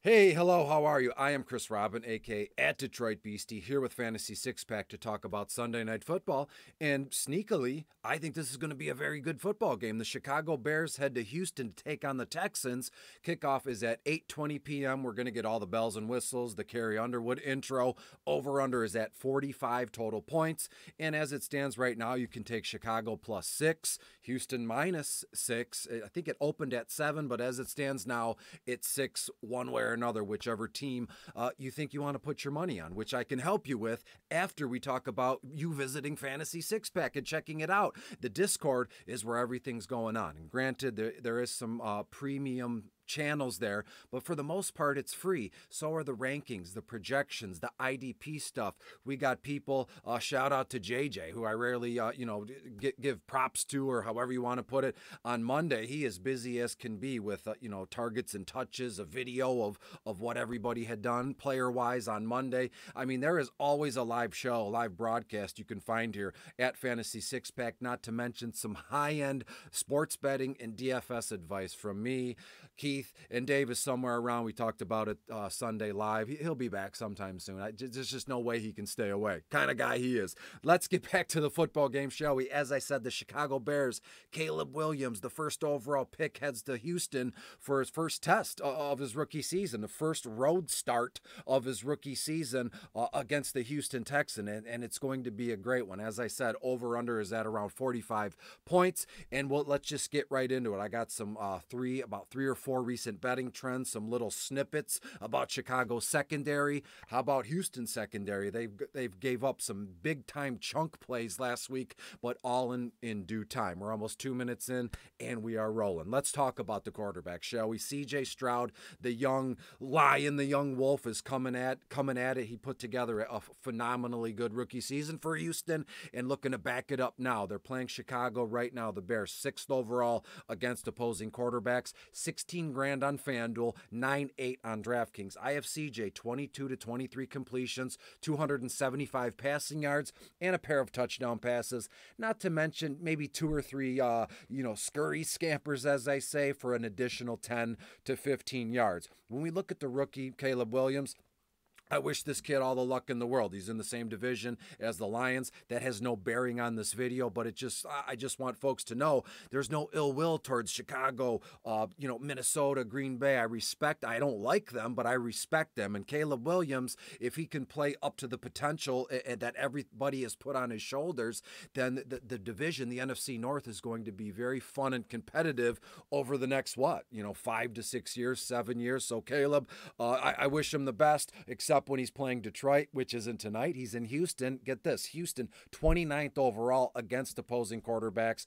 Hey, hello, how are you? I am Chris Robin, aka at Detroit Beastie, here with Fantasy Six Pack to talk about Sunday Night Football. And sneakily, I think this is going to be a very good football game. The Chicago Bears head to Houston to take on the Texans. Kickoff is at 8:20 p.m. We're going to get all the bells and whistles, the Carrie Underwood intro. Over/under is at 45 total points. And as it stands right now, you can take Chicago +6, Houston -6. I think it opened at 7, but as it stands now, it's 6 one way or another, whichever team you think you want to put your money on, which I can help you with after we talk about you visiting Fantasy Six Pack and checking it out. The Discord is where everything's going on. And granted, there is some premium channels there, but for the most part it's free. So are the rankings, the projections, the IDP stuff. We got people, shout out to JJ, who I rarely give props to, or however you want to put it. On Monday he is busy as can be with targets and touches, a video of what everybody had done player wise on Monday. I mean, there is always a live show, a live broadcast you can find here at Fantasy Six Pack, not to mention some high-end sports betting and DFS advice from me, Keith, and Dave is somewhere around. We talked about it Sunday live. He'll be back sometime soon. There's just no way he can stay away. Kind of guy he is. Let's get back to the football game, shall we? As I said, the Chicago Bears, Caleb Williams, the first overall pick, heads to Houston for his first test of his rookie season, the first road start of his rookie season against the Houston Texans, and it's going to be a great one. As I said, over/under is at around 45 points, and let's just get right into it. I got some about three or four recent betting trends, some little snippets about Chicago's secondary. How about Houston secondary? They've gave up some big time chunk plays last week, but all in due time. We're almost 2 minutes in and we are rolling. Let's talk about the quarterback, shall we? CJ Stroud, the young lion, the young wolf, is coming at it. He put together a phenomenally good rookie season for Houston and looking to back it up now. They're playing Chicago right now. The Bears 6th overall against opposing quarterbacks, 16 grand on FanDuel, 9-8 on DraftKings. I have CJ 22 to 23 completions, 275 passing yards, and a pair of touchdown passes. Not to mention maybe 2 or 3 scurry scampers, as I say, for an additional 10 to 15 yards. When we look at the rookie Caleb Williams, I wish this kid all the luck in the world. He's in the same division as the Lions. That has no bearing on this video, but I just want folks to know there's no ill will towards Chicago, Minnesota, Green Bay. I don't like them, but I respect them. And Caleb Williams, if he can play up to the potential that everybody has put on his shoulders, then the division, the NFC North, is going to be very fun and competitive over the next 5 to 6 years, 7 years. So Caleb, I wish him the best, except when he's playing Detroit, which isn't tonight. He's in Houston. Get this, Houston 29th overall against opposing quarterbacks.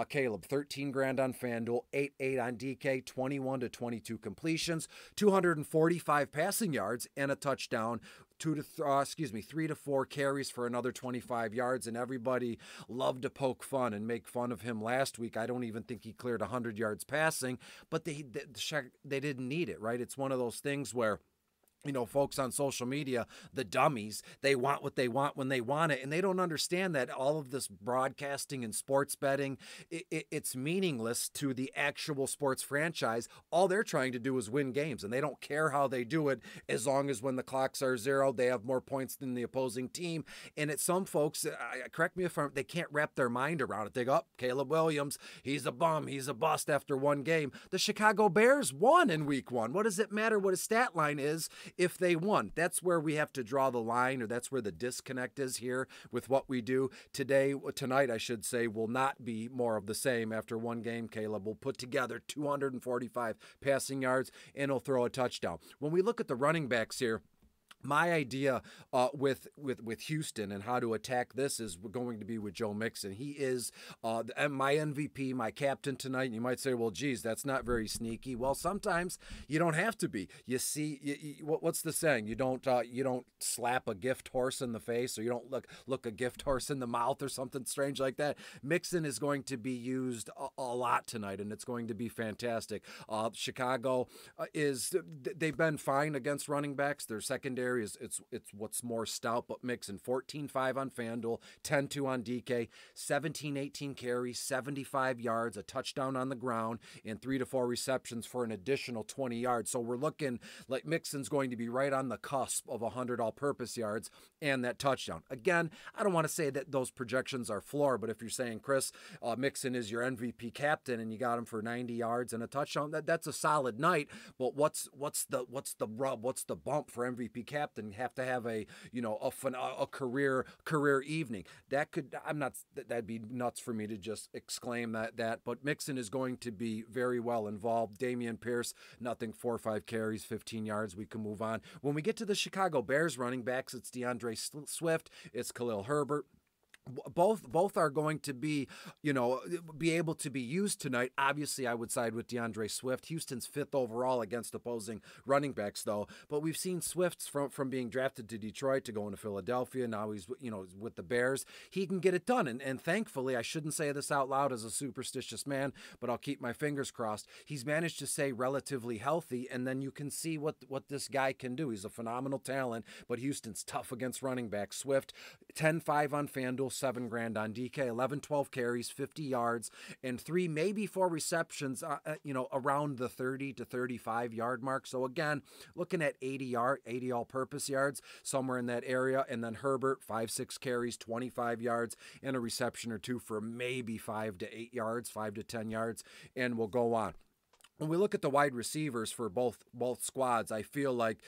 Caleb 13 grand on FanDuel, 8-8 on DK, 21 to 22 completions, 245 passing yards and a touchdown. 3 to 4 carries for another 25 yards, and everybody loved to poke fun and make fun of him last week. I don't even think he cleared 100 yards passing, but they didn't need it, right? It's one of those things where folks on social media, the dummies, they want what they want when they want it, and they don't understand that all of this broadcasting and sports betting, it's meaningless to the actual sports franchise. All they're trying to do is win games, and they don't care how they do it as long as when the clocks are zero, they have more points than the opposing team. And it's some folks, correct me if they can't wrap their mind around it. They go, Caleb Williams, he's a bum, he's a bust after one game. The Chicago Bears won in week 1. What does it matter what his stat line is if they won? That's where we have to draw the line, or that's where the disconnect is here with what we do. Tonight, I should say, will not be more of the same. After one game, Caleb will put together 245 passing yards and he'll throw a touchdown. When we look at the running backs here, my idea with Houston and how to attack this is going to be with Joe Mixon. He is my MVP, my captain tonight. And you might say, well, geez, that's not very sneaky. Well, sometimes you don't have to be. You see, what's the saying? You don't slap a gift horse in the face, or you don't look a gift horse in the mouth, or something strange like that. Mixon is going to be used a lot tonight, and it's going to be fantastic. Chicago they've been fine against running backs. Their secondary secondary it's what's more stout, but Mixon 14-5 on FanDuel, 10-2 on DK, 17-18 carries, 75 yards, a touchdown on the ground, and 3 to 4 receptions for an additional 20 yards. So we're looking like Mixon's going to be right on the cusp of 100 all-purpose yards and that touchdown. Again, I don't want to say that those projections are floor, but if you're saying, Chris, Mixon is your MVP captain and you got him for 90 yards and a touchdown, that's a solid night. But what's the rub? What's the bump for MVP captain? You have to have a career evening. That'd be nuts for me to just exclaim that. But Mixon is going to be very well involved. Dameon Pierce, nothing, 4 or 5 carries, 15 yards. We can move on. When we get to the Chicago Bears running backs, it's DeAndre Swift, it's Khalil Herbert. Both are going to be able to be used tonight. Obviously, I would side with DeAndre Swift. Houston's 5th overall against opposing running backs, though. But we've seen Swift's from being drafted to Detroit to going to Philadelphia. Now he's with the Bears. He can get it done, and thankfully, I shouldn't say this out loud as a superstitious man, but I'll keep my fingers crossed. He's managed to stay relatively healthy, and then you can see what this guy can do. He's a phenomenal talent, but Houston's tough against running backs. Swift 10-5 on FanDuel, $7,000 on DK, 11-12 carries, 50 yards, and 3, maybe 4 receptions, around the 30 to 35 yard mark. So again, looking at 80 all-purpose yards, somewhere in that area. And then Herbert, 5-6 carries, 25 yards, and a reception or 2 for maybe 5 to 8 yards, 5 to 10 yards, and we'll go on. When we look at the wide receivers for both squads, I feel like,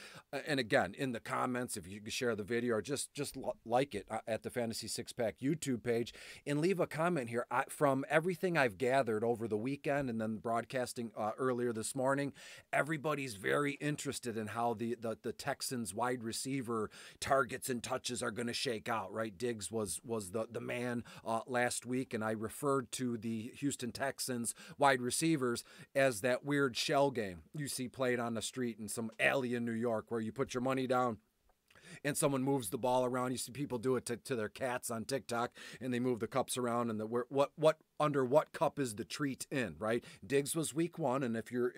and again, in the comments, if you can share the video or just like it at the Fantasy Six Pack YouTube page and leave a comment here. From everything I've gathered over the weekend and then broadcasting earlier this morning, everybody's very interested in how the Texans wide receiver targets and touches are going to shake out, right? Diggs was the man last week, and I referred to the Houston Texans wide receivers as that weird shell game you see played on the street in some alley in New York where you put your money down and someone moves the ball around. You see people do it to their cats on TikTok, and they move the cups around, and under what cup is the treat in, right? Diggs was week 1, and if you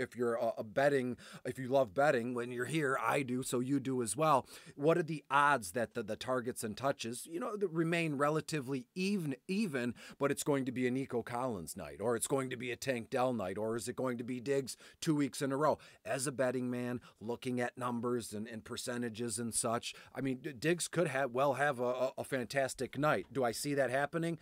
love betting, when you're here, I do, so you do as well. What are the odds that the targets and touches, remain relatively even, but it's going to be a Nico Collins night, or it's going to be a Tank Dell night, or is it going to be Diggs 2 weeks in a row? As a betting man, looking at numbers and percentages and such, I mean, Diggs could have a fantastic night. Do I see that happening?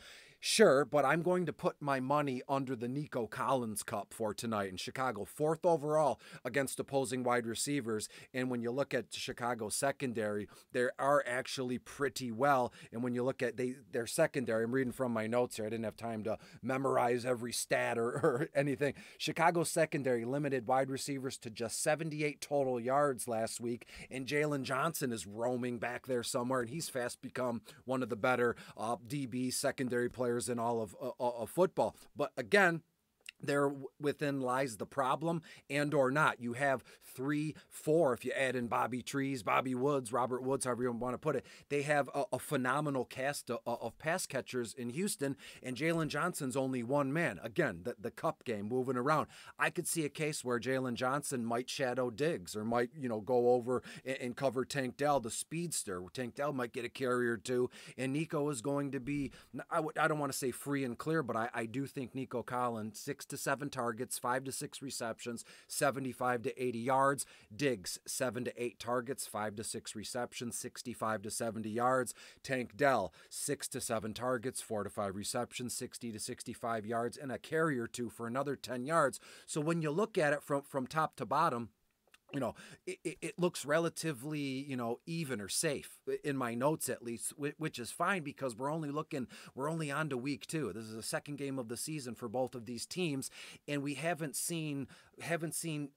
Sure, but I'm going to put my money under the Nico Collins Cup for tonight in Chicago. 4th overall against opposing wide receivers. And when you look at Chicago secondary, they are actually pretty well. And when you look at their secondary, I'm reading from my notes here. I didn't have time to memorize every stat or anything. Chicago secondary limited wide receivers to just 78 total yards last week. And Jalen Johnson is roaming back there somewhere. And he's fast become one of the better DB secondary players in all of football. But again, there within lies the problem, and or not. You have 3, 4, if you add in Bobby Trees, Bobby Woods, Robert Woods, however you want to put it. They have a phenomenal cast of pass catchers in Houston, and Jalen Johnson's only one man. Again, the cup game moving around. I could see a case where Jalen Johnson might shadow Diggs or might, go over and cover Tank Dell, the speedster. Tank Dell might get a carry or 2, and Nico is going to be, I don't want to say free and clear, but I do think Nico Collins, 6 to 7 targets, 5 to 6 receptions, 75 to 80 yards. Diggs, 7 to 8 targets, 5 to 6 receptions, 65 to 70 yards. Tank Dell, 6 to 7 targets, 4 to 5 receptions, 60 to 65 yards, and a carry or 2 for another 10 yards. So when you look at it from top to bottom, it looks relatively, even or safe in my notes, at least, which is fine because we're only on to week 2. This is the second game of the season for both of these teams, and we haven't seen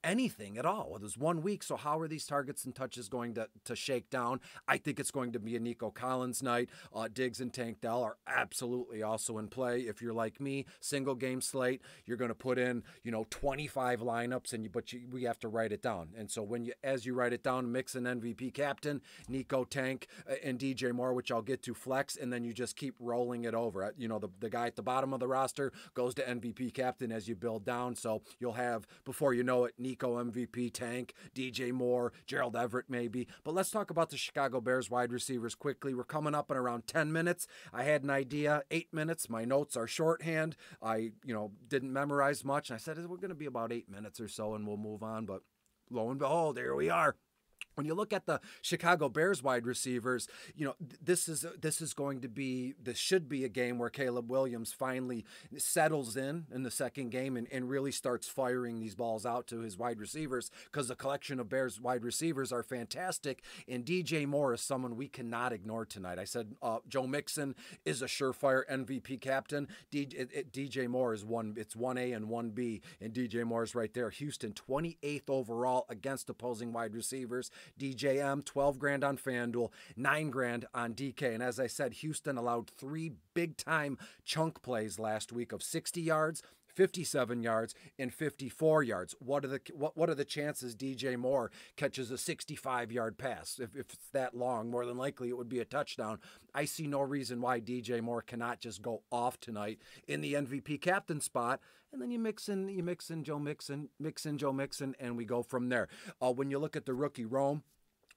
anything at all. There's 1 week, so how are these targets and touches going to shake down? I think it's going to be a Nico Collins night. Diggs and Tank Dell are absolutely also in play. If you're like me, single game slate, you're going to put in, 25 lineups, but we have to write it down. And And so as you write it down, mix an MVP captain, Nico Tank, and DJ Moore, which I'll get to flex, and then you just keep rolling it over. The guy at the bottom of the roster goes to MVP captain as you build down. So you'll have, before you know it, Nico MVP, Tank, DJ Moore, Gerald Everett maybe. But let's talk about the Chicago Bears wide receivers quickly. We're coming up in around 10 minutes. I had an idea, 8 minutes. My notes are shorthand. I didn't memorize much. And I said, we're going to be about 8 minutes or so and we'll move on. But lo and behold, here we are. When you look at the Chicago Bears wide receivers, this should be a game where Caleb Williams finally settles in the second game and really starts firing these balls out to his wide receivers, because the collection of Bears wide receivers are fantastic. And DJ Moore is someone we cannot ignore tonight. I said Joe Mixon is a surefire MVP captain. DJ Moore is it's 1A and 1B, and DJ Moore is right there. Houston 28th overall against opposing wide receivers. DJM, 12 grand on FanDuel, 9 grand on DK. And as I said, Houston allowed 3 big-time chunk plays last week of 60 yards, 57 yards, and 54 yards. What are the chances DJ Moore catches a 65-yard pass? If it's that long, more than likely it would be a touchdown. I see no reason why DJ Moore cannot just go off tonight in the MVP captain spot. And then you mix in Joe Mixon, and we go from there. When you look at the rookie Rome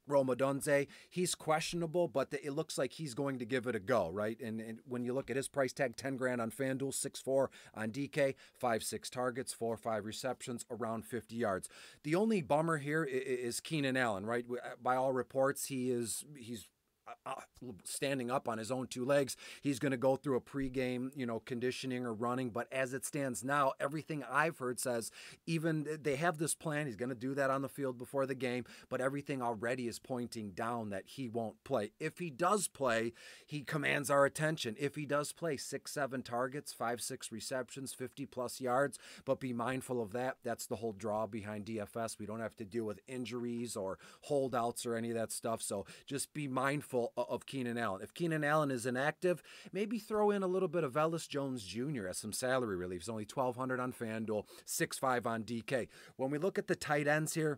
Odunze, he's questionable, but it looks like he's going to give it a go, right? And when you look at his price tag, 10 grand on FanDuel, 6.4 on DK, 5.6 targets, 4.5 receptions, around 50 yards. The only bummer here is Keenan Allen, right? By all reports, he's standing up on his own 2 legs. He's going to go through a pregame, conditioning or running. But as it stands now, everything I've heard says, even they have this plan. He's going to do that on the field before the game, but everything already is pointing down that he won't play. If he does play, he commands our attention. If he does play, 6-7 targets, 5-6 receptions, 50+ yards, but be mindful of that. That's the whole draw behind DFS. We don't have to deal with injuries or holdouts or any of that stuff. So just be mindful of Keenan Allen. If Keenan Allen is inactive, maybe throw in a little bit of Velus Jones Jr. as some salary relief. It's only $1,200 on FanDuel, 6.5 on DK. When we look at the tight ends here,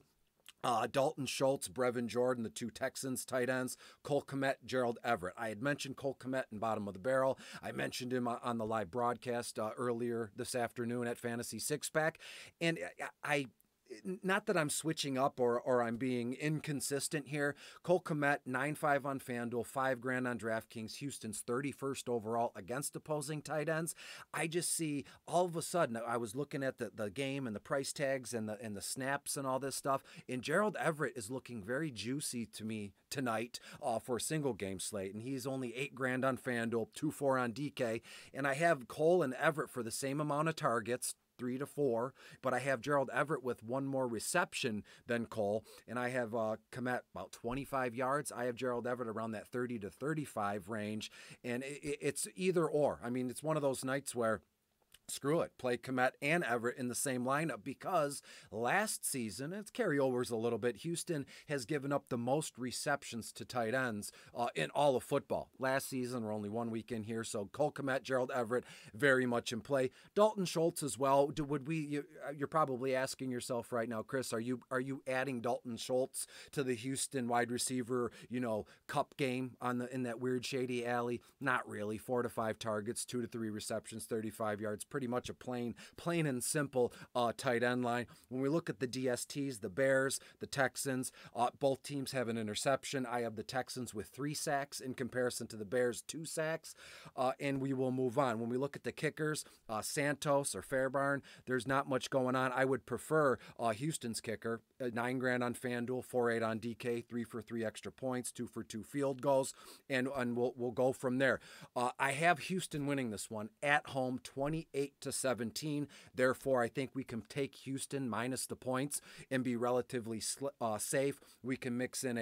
Dalton Schultz, Brevin Jordan, the 2 Texans tight ends, Cole Kmet, Gerald Everett. I had mentioned Cole Kmet in bottom of the barrel. I mentioned him on the live broadcast earlier this afternoon at Fantasy Six Pack. And not that I'm switching up or I'm being inconsistent here. Cole Kmet, 9.5 on FanDuel, 5 grand on DraftKings. Houston's 31st overall against opposing tight ends. I just see all of a sudden, I was looking at the game and the price tags and the snaps and all this stuff, and Gerald Everett is looking very juicy to me tonight for a single game slate, and he's only 8 grand on FanDuel, 2.4 on DK, and I have Cole and Everett for the same amount of targets, 3 to 4, but I have Gerald Everett with 1 more reception than Cole, and I have Kmet about 25 yards. I have Gerald Everett around that 30 to 35 range, and it's either or. I mean, it's one of those nights where screw it, play Kmet and Everett in the same lineup, because last season, it's carryovers a little bit, Houston has given up the most receptions to tight ends in all of football. Last season, we're only 1 week in here, so Cole Kmet, Gerald Everett, very much in play. Dalton Schultz as well. You're probably asking yourself right now, Chris, are you adding Dalton Schultz to the Houston wide receiver, cup game in that weird shady alley? Not really. 4 to 5 targets, 2 to 3 receptions, 35 yards. Pretty much a plain and simple tight end line. When we look at the DSTs, the Bears, the Texans, both teams have an interception. I have the Texans with 3 sacks in comparison to the Bears' 2 sacks, and we will move on. When we look at the kickers, Santos or Fairbairn, there's not much going on. I would prefer Houston's kicker, 9 grand on FanDuel, 4.8 on DK, 3 for 3 extra points, 2 for 2 field goals, and we'll go from there. I have Houston winning this one at home, 28 to 17. Therefore, I think we can take Houston minus the points and be relatively safe. We can mix in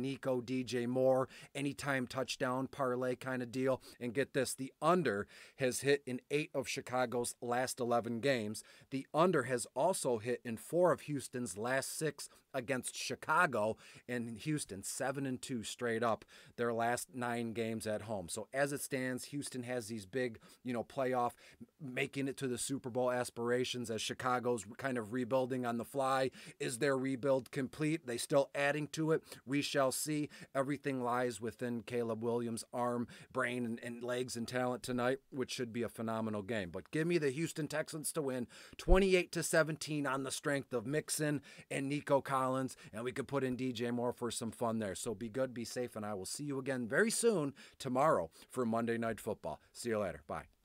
Nico, DJ Moore, anytime touchdown parlay kind of deal. And get this, the under has hit in 8 of Chicago's last 11 games. The under has also hit in 4 of Houston's last 6 against Chicago, and Houston 7-2 straight up their last 9 games at home. So as it stands, Houston has these big, playoff making it to the Super Bowl aspirations as Chicago's kind of rebuilding on the fly. Is their rebuild complete? They still adding to it? We shall see. Everything lies within Caleb Williams' arm, brain, and legs and talent tonight, which should be a phenomenal game. But give me the Houston Texans to win 28-17 on the strength of Mixon and Nico Collins, and we could put in DJ Moore for some fun there. So be good, be safe, and I will see you again very soon tomorrow for Monday Night Football. See you later. Bye.